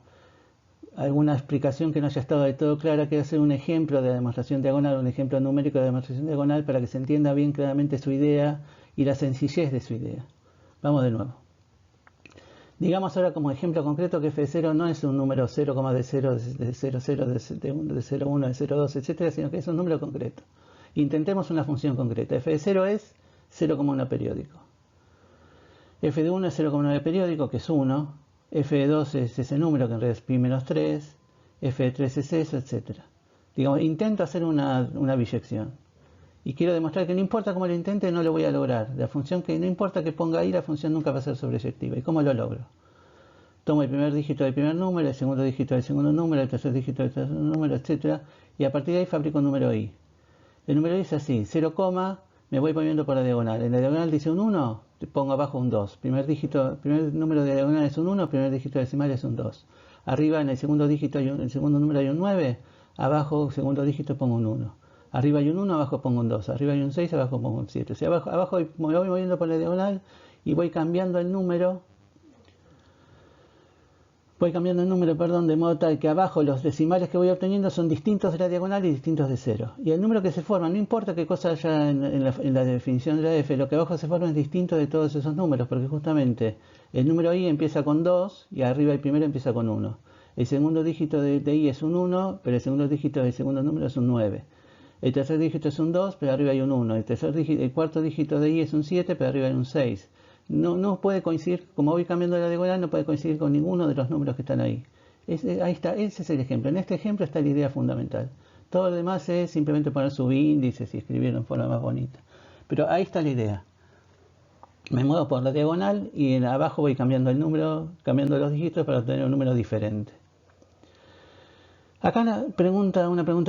explicación que no haya estado del todo clara, quiero hacer un ejemplo de la demostración diagonal, un ejemplo numérico de la demostración diagonal para que se entienda bien claramente su idea y la sencillez de su idea. Vamos de nuevo. Digamos ahora como ejemplo concreto que f de 0 no es un número 0, de 0, de 0, 0, de 1, de 0, 1, de 0, 2, etc., sino que es un número concreto. Intentemos una función concreta. F de 0 es 0,1 periódico. F de 1 es 0,9 periódico, que es 1. F de 2 es ese número que en realidad es pi menos 3, f de 3 es eso, etc. Digamos, intento hacer una biyección. Y quiero demostrar que no importa cómo lo intente, no lo voy a lograr. La función que no importa que ponga ahí, la función nunca va a ser sobreyectiva. ¿Y cómo lo logro? Tomo el primer dígito del primer número, el segundo dígito del segundo número, el tercer dígito del tercer número, etc. Y a partir de ahí fabrico un número i. El número i es así, 0, me voy poniendo por la diagonal. En la diagonal dice un 1, pongo abajo un 2. Primer número de diagonal es un 1, primer dígito decimal es un 2. Arriba en el segundo dígito, en el segundo número hay un 9, abajo segundo dígito pongo un 1. Arriba hay un 1, abajo pongo un 2. Arriba hay un 6, abajo pongo un 7. O sea, abajo me voy moviendo por la diagonal y voy cambiando el número. De modo tal que abajo los decimales que voy obteniendo son distintos de la diagonal y distintos de 0. Y el número que se forma, no importa qué cosa haya en la definición de la f, lo que abajo se forma es distinto de todos esos números, porque justamente el número i empieza con 2 y arriba el primero empieza con 1. El segundo dígito de i es un 1, pero el segundo dígito del segundo número es un 9. El tercer dígito es un 2, pero arriba hay un 1. El cuarto dígito de i es un 7, pero arriba hay un 6. No puede coincidir, como voy cambiando la diagonal, no puede coincidir con ninguno de los números que están ahí. Ahí está, ese es el ejemplo. En este ejemplo está la idea fundamental. Todo lo demás es simplemente poner subíndices y escribirlo en forma más bonita. Pero ahí está la idea. Me muevo por la diagonal y abajo voy cambiando el número, cambiando los dígitos para obtener un número diferente. Acá una pregunta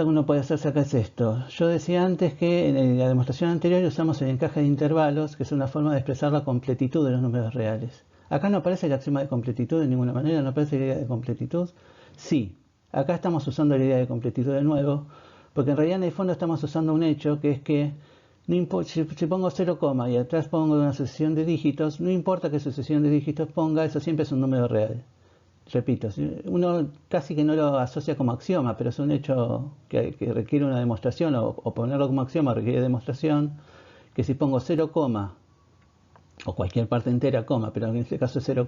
que uno puede hacerse acá es esto. Yo decía antes que en la demostración anterior usamos el encaje de intervalos, que es una forma de expresar la completitud de los números reales. Acá no aparece el axioma de completitud de ninguna manera, no aparece la idea de completitud. Sí, acá estamos usando la idea de completitud de nuevo, porque en realidad en el fondo estamos usando un hecho que es que no importa, si pongo 0, y atrás pongo una sucesión de dígitos, no importa qué sucesión de dígitos ponga, eso siempre es un número real. repito, uno casi que no lo asocia como axioma, pero es un hecho que requiere una demostración, o ponerlo como axioma requiere demostración, que si pongo 0, o cualquier parte entera, coma, pero en este caso es 0,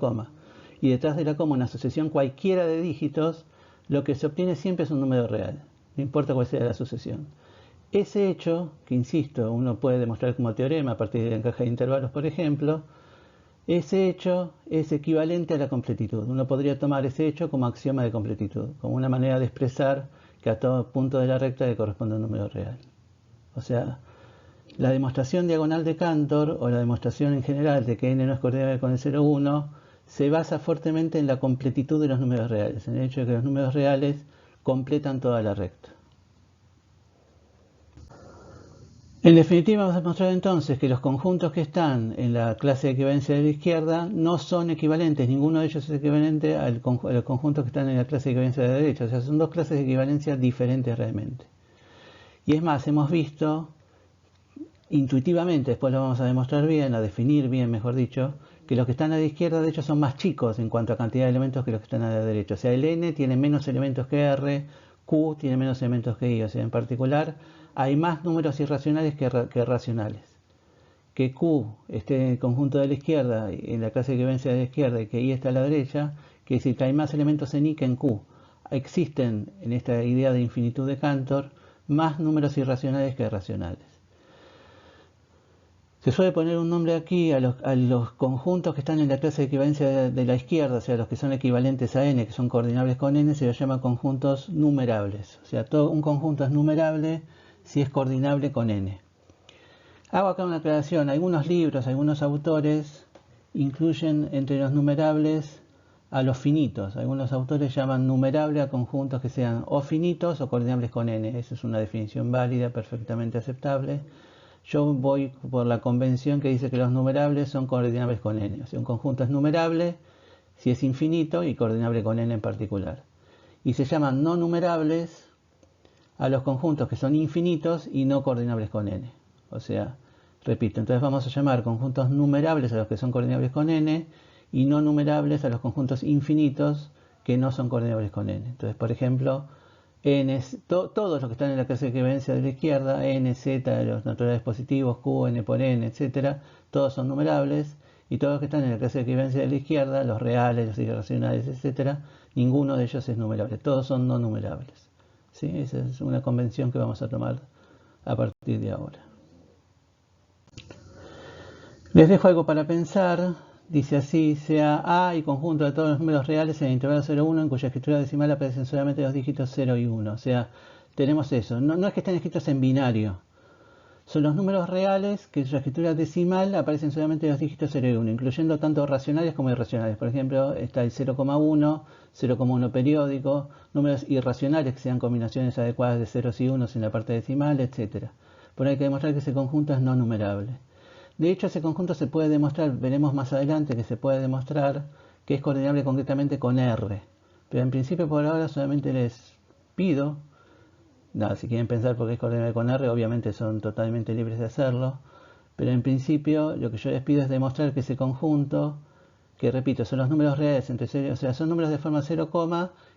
y detrás de la coma una asociación cualquiera de dígitos, lo que se obtiene siempre es un número real, no importa cuál sea la asociación. Ese hecho, que insisto, uno puede demostrar como teorema a partir del encaje de intervalos, por ejemplo, ese hecho es equivalente a la completitud. Uno podría tomar ese hecho como axioma de completitud, como una manera de expresar que a todo punto de la recta le corresponde un número real. O sea, la demostración diagonal de Cantor, o la demostración en general de que n no es coordinable con el 0, 1, se basa fuertemente en la completitud de los números reales, en el hecho de que los números reales completan toda la recta. En definitiva, vamos a mostrar entonces que los conjuntos que están en la clase de equivalencia de la izquierda no son equivalentes, ninguno de ellos es equivalente a los conjuntos que están en la clase de equivalencia de la derecha, o sea, son dos clases de equivalencia diferentes realmente. Y es más, hemos visto intuitivamente, después lo vamos a demostrar bien, a definir bien, mejor dicho, que los que están a la izquierda de hecho son más chicos en cuanto a cantidad de elementos que los que están a la derecha. O sea, el n tiene menos elementos que r, q tiene menos elementos que i, o sea, en particular hay más números irracionales que racionales. Que q esté en el conjunto de la izquierda, en la clase de equivalencia de la izquierda, y que i está a la derecha, quiere decir que hay más elementos en i que en q. Existen, en esta idea de infinitud de Cantor, más números irracionales que racionales. Se suele poner un nombre aquí a los conjuntos que están en la clase de equivalencia de la izquierda, o sea, los que son equivalentes a n, que son coordinables con n, se los llama conjuntos numerables. O sea, todo un conjunto es numerable si es coordinable con n. Hago acá una aclaración. Algunos libros, algunos autores incluyen entre los numerables a los finitos. Algunos autores llaman numerable a conjuntos que sean o finitos o coordinables con n. Esa es una definición válida, perfectamente aceptable. Yo voy por la convención que dice que los numerables son coordinables con n. O sea, un conjunto es numerable si es infinito y coordinable con n en particular. Y se llaman no numerables a los conjuntos que son infinitos y no coordinables con n. O sea, repito, entonces vamos a llamar conjuntos numerables a los que son coordinables con n y no numerables a los conjuntos infinitos que no son coordinables con n. Entonces, por ejemplo, todos los que están en la clase de equivalencia de la izquierda, n, z, de los naturales positivos, q, n por n, etc., todos son numerables, y todos los que están en la clase de equivalencia de la izquierda, los reales, los irracionales, etc., ninguno de ellos es numerable, todos son no numerables. ¿Sí? Esa es una convención que vamos a tomar a partir de ahora. Les dejo algo para pensar. Dice así: sea A y conjunto de todos los números reales en el intervalo 0, 1, en cuya escritura decimal aparecen solamente los dígitos 0 y 1. O sea, tenemos eso. No es que estén escritos en binario. Son los números reales que en su escritura decimal aparecen solamente los dígitos 0 y 1, incluyendo tanto racionales como irracionales. Por ejemplo, está el 0,1, 0,1 periódico, números irracionales que sean combinaciones adecuadas de ceros y unos en la parte decimal, etc. Por ahí hay que demostrar que ese conjunto es no numerable. De hecho, ese conjunto se puede demostrar, veremos más adelante que se puede demostrar que es coordinable concretamente con R. Pero en principio por ahora solamente les pido, si quieren pensar por qué es coordinable con R, obviamente son totalmente libres de hacerlo, pero en principio lo que yo les pido es demostrar que ese conjunto, que repito, son los números reales entre 0, o sea, son números de forma 0,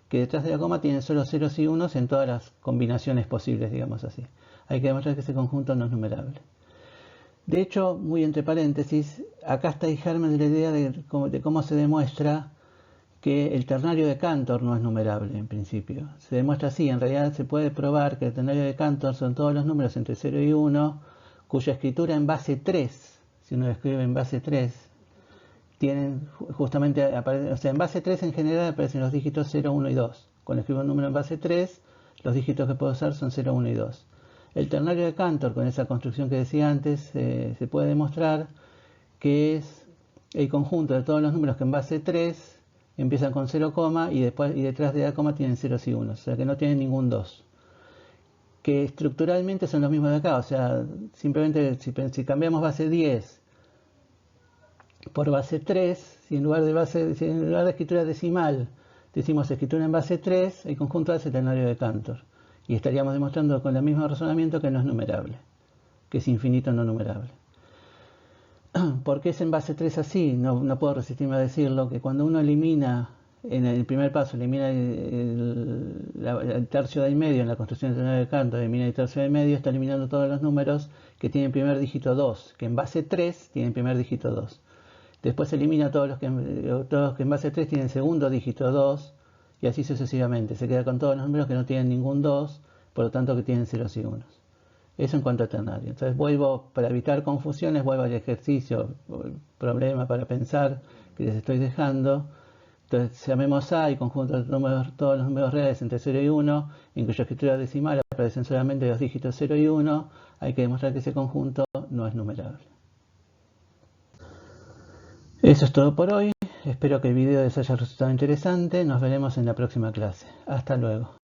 que detrás de la coma tienen solo ceros y unos en todas las combinaciones posibles, digamos así. Hay que demostrar que ese conjunto no es numerable. De hecho, muy entre paréntesis, acá está el germen de la idea de cómo se demuestra que el ternario de Cantor no es numerable en principio. Se demuestra así: en realidad se puede probar que el ternario de Cantor son todos los números entre 0 y 1, cuya escritura en base 3, si uno lo escribe en base 3, tienen justamente, o sea, en base 3 en general aparecen los dígitos 0, 1 y 2. Cuando escribo un número en base 3, los dígitos que puedo usar son 0, 1 y 2. El ternario de Cantor, con esa construcción que decía antes, se puede demostrar que es el conjunto de todos los números que en base 3 empiezan con 0, y detrás de la coma tienen ceros y unos, o sea que no tienen ningún 2. Que estructuralmente son los mismos de acá, o sea, simplemente si cambiamos base 10 por base 3, si en lugar de escritura decimal decimos escritura en base 3, el conjunto hace el ternario de Cantor. Y estaríamos demostrando con el mismo razonamiento que no es numerable, que es infinito no numerable. ¿Por qué es en base 3 así? No puedo resistirme a decirlo, que cuando uno elimina En el primer paso elimina el tercio del medio, en la construcción de canto elimina el tercio del medio, está eliminando todos los números que tienen primer dígito 2, que en base 3 tienen primer dígito 2. Después elimina todos los que en base 3 tienen segundo dígito 2, y así sucesivamente. Se queda con todos los números que no tienen ningún 2, por lo tanto que tienen ceros y unos. Eso en cuanto a ternario. Entonces vuelvo, para evitar confusiones, vuelvo al ejercicio, el problema para pensar que les estoy dejando. Entonces llamemos A y conjunto de todos los números reales entre 0 y 1, en cuya escritura decimal aparecen solamente los dígitos 0 y 1. Hay que demostrar que ese conjunto no es numerable. Eso es todo por hoy. Espero que el video les haya resultado interesante. Nos veremos en la próxima clase. Hasta luego.